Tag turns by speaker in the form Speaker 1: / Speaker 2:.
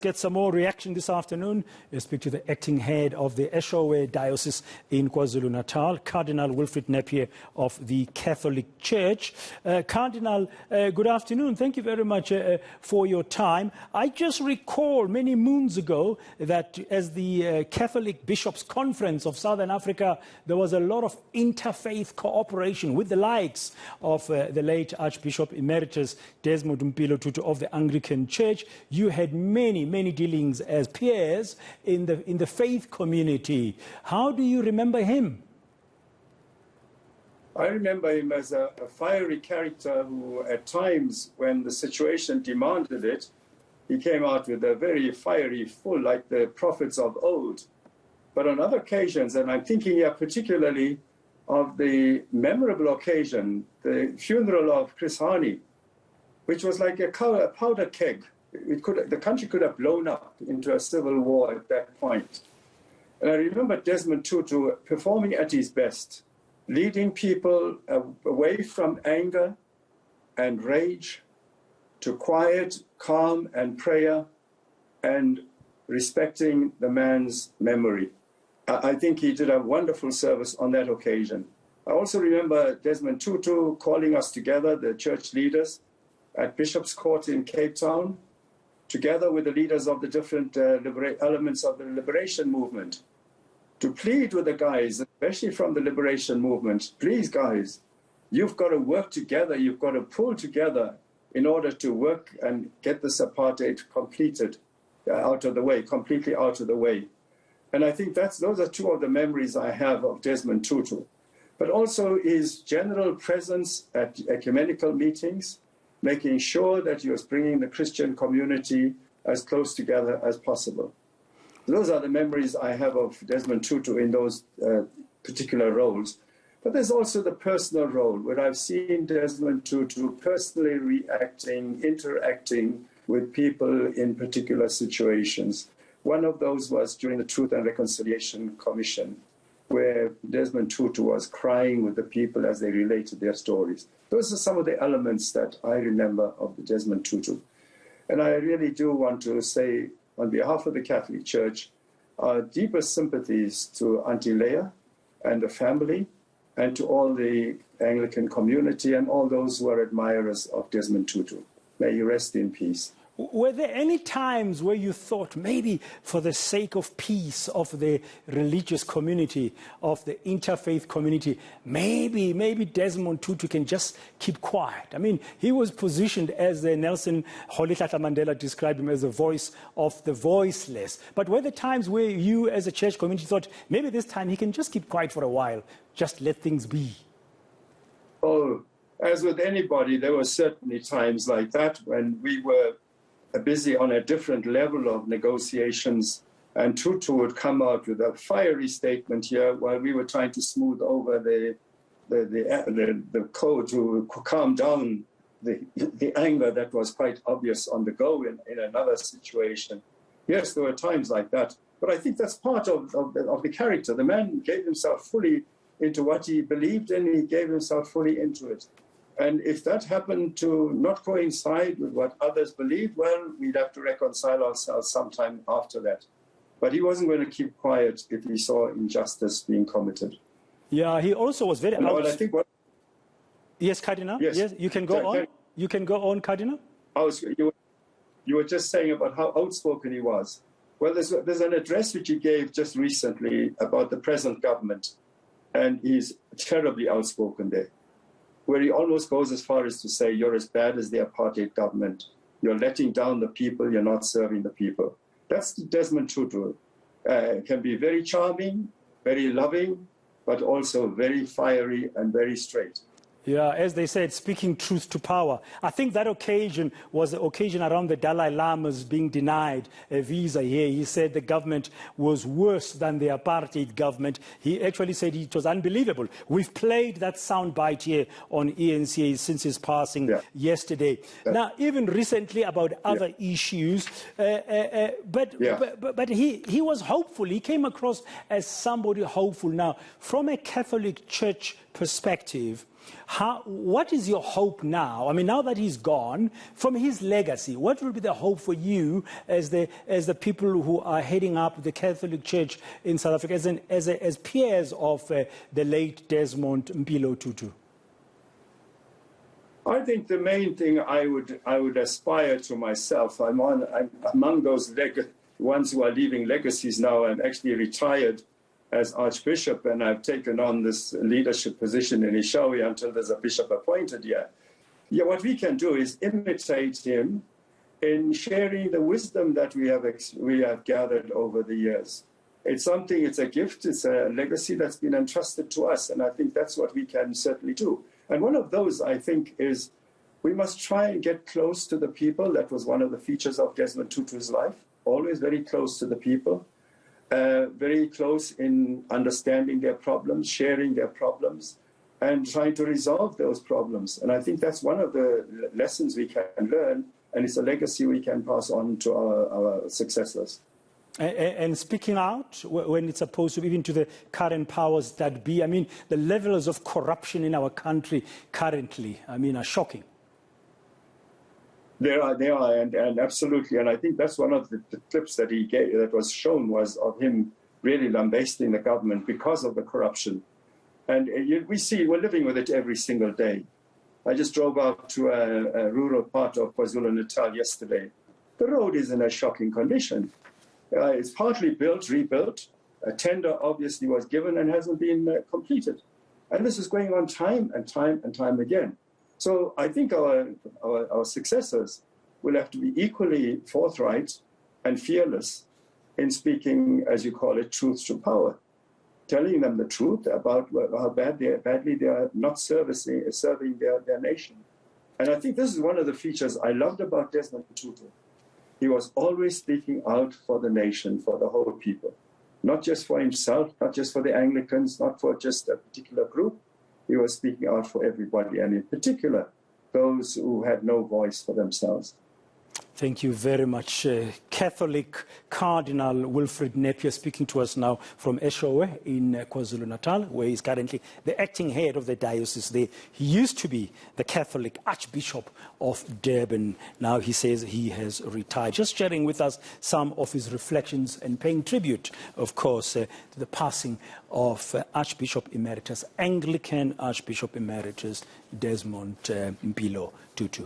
Speaker 1: Get some more reaction this afternoon. We speak to the acting head of the Eshowe diocese in KwaZulu-Natal, Cardinal Wilfrid Napier of the Catholic Church. Cardinal, good afternoon. Thank you very much for your time. I just recall many moons ago that as the Catholic Bishops' Conference of Southern Africa, there was a lot of interfaith cooperation with the likes of the late Archbishop Emeritus Desmond Mpilo Tutu of the Anglican Church. You had many dealings as peers in the faith community. How do you remember him?
Speaker 2: I remember him as a fiery character who, at times when the situation demanded it, he came out with a very fiery, full, like the prophets of old. But on other occasions, and I'm thinking here particularly of the memorable occasion, the funeral of Chris Hani, which was like a powder keg. The country could have blown up into a civil war at that point. And I remember Desmond Tutu performing at his best, leading people away from anger and rage to quiet, calm, and prayer, and respecting the man's memory. I think he did a wonderful service on that occasion. I also remember Desmond Tutu calling us together, the church leaders, at Bishop's Court in Cape Town, together with the leaders of the different elements of the liberation movement, to plead with the guys, especially from the liberation movement, please guys, you've got to work together, you've got to pull together in order to work and get this apartheid completed, out of the way, completely out of the way. And I think those are two of the memories I have of Desmond Tutu. But also his general presence at ecumenical meetings, making sure that he was bringing the Christian community as close together as possible. Those are the memories I have of Desmond Tutu in those particular roles. But there's also the personal role, where I've seen Desmond Tutu personally interacting with people in particular situations. One of those was during the Truth and Reconciliation Commission, where Desmond Tutu was crying with the people as they related their stories. Those are some of the elements that I remember of the Desmond Tutu. And I really do want to say, on behalf of the Catholic Church, our deepest sympathies to Auntie Leah and the family, and to all the Anglican community and all those who are admirers of Desmond Tutu. May he rest in peace.
Speaker 1: Were there any times where you thought maybe for the sake of peace of the religious community, of the interfaith community, maybe Desmond Tutu can just keep quiet? I mean, he was positioned as the Nelson Rolihlahla Mandela described him as the voice of the voiceless. But were there times where you as a church community thought maybe this time he can just keep quiet for a while, just let things be?
Speaker 2: Oh, as with anybody, there were certainly times like that when we were busy on a different level of negotiations, and Tutu would come out with a fiery statement here while we were trying to smooth over the code to calm down the anger that was quite obvious on the go in another situation. Yes, there were times like that, but I think that's part of the character. The man gave himself fully into what he believed in, he gave himself fully into it. And if that happened to not coincide with what others believed, well, we'd have to reconcile ourselves sometime after that. But he wasn't going to keep quiet if he saw injustice being committed.
Speaker 1: Yeah, he also was very... Yes, Cardinal? Yes, you can go on. You can go on, Cardinal.
Speaker 2: You were just saying about how outspoken he was. Well, there's an address which he gave just recently about the present government, and he's terribly outspoken there, where he almost goes as far as to say, you're as bad as the apartheid government. You're letting down the people, you're not serving the people. That's Desmond Tutu. Can be very charming, very loving, but also very fiery and very straight.
Speaker 1: Yeah, as they said, speaking truth to power. I think that occasion was the occasion around the Dalai Lama's being denied a visa here. He said the government was worse than the apartheid government. He actually said it was unbelievable. We've played that soundbite here on ENCA since his passing yesterday. Now, even recently about other issues, but he was hopeful. He came across as somebody hopeful. Now, from a Catholic Church perspective, What is your hope now? I mean, now that he's gone, from his legacy, what will be the hope for you as the people who are heading up the Catholic Church in South Africa, as peers of the late Desmond Mpilo Tutu?
Speaker 2: I think the main thing I would aspire to myself. I'm among those ones who are leaving legacies now. I'm actually retired as Archbishop, and I've taken on this leadership position in Eshowe until there's a bishop appointed here. Yeah, what we can do is imitate him in sharing the wisdom that we have gathered over the years. It's a gift, it's a legacy that's been entrusted to us, and I think that's what we can certainly do. And one of those, I think, is we must try and get close to the people. That was one of the features of Desmond Tutu's life, always very close to the people. Very close in understanding their problems, sharing their problems, and trying to resolve those problems. And I think that's one of the lessons we can learn, and it's a legacy we can pass on to our successors.
Speaker 1: And speaking out when it's opposed to even to the current powers that be, I mean, the levels of corruption in our country currently, I mean, are shocking.
Speaker 2: They are, and absolutely. And I think that's one of the clips that he gave, that was shown, was of him really lambasting the government because of the corruption. And we're living with it every single day. I just drove out to a rural part of KwaZulu-Natal yesterday. The road is in a shocking condition. It's partly built, rebuilt. A tender obviously was given and hasn't been completed. And this is going on time and time and time again. So I think our successors will have to be equally forthright and fearless in speaking, as you call it, truth to power, telling them the truth about how badly they are not serving their nation. And I think this is one of the features I loved about Desmond Tutu. He was always speaking out for the nation, for the whole people, not just for himself, not just for the Anglicans, not for just a particular group. He was speaking out for everybody, and in particular, those who had no voice for themselves.
Speaker 1: Thank you very much. Catholic Cardinal Wilfrid Napier speaking to us now from Eshowe in KwaZulu-Natal, where he's currently the acting head of the diocese there. He used to be the Catholic Archbishop of Durban. Now he says he has retired. Just sharing with us some of his reflections and paying tribute, of course, to the passing of Archbishop Emeritus, Anglican Archbishop Emeritus Desmond Mpilo Tutu.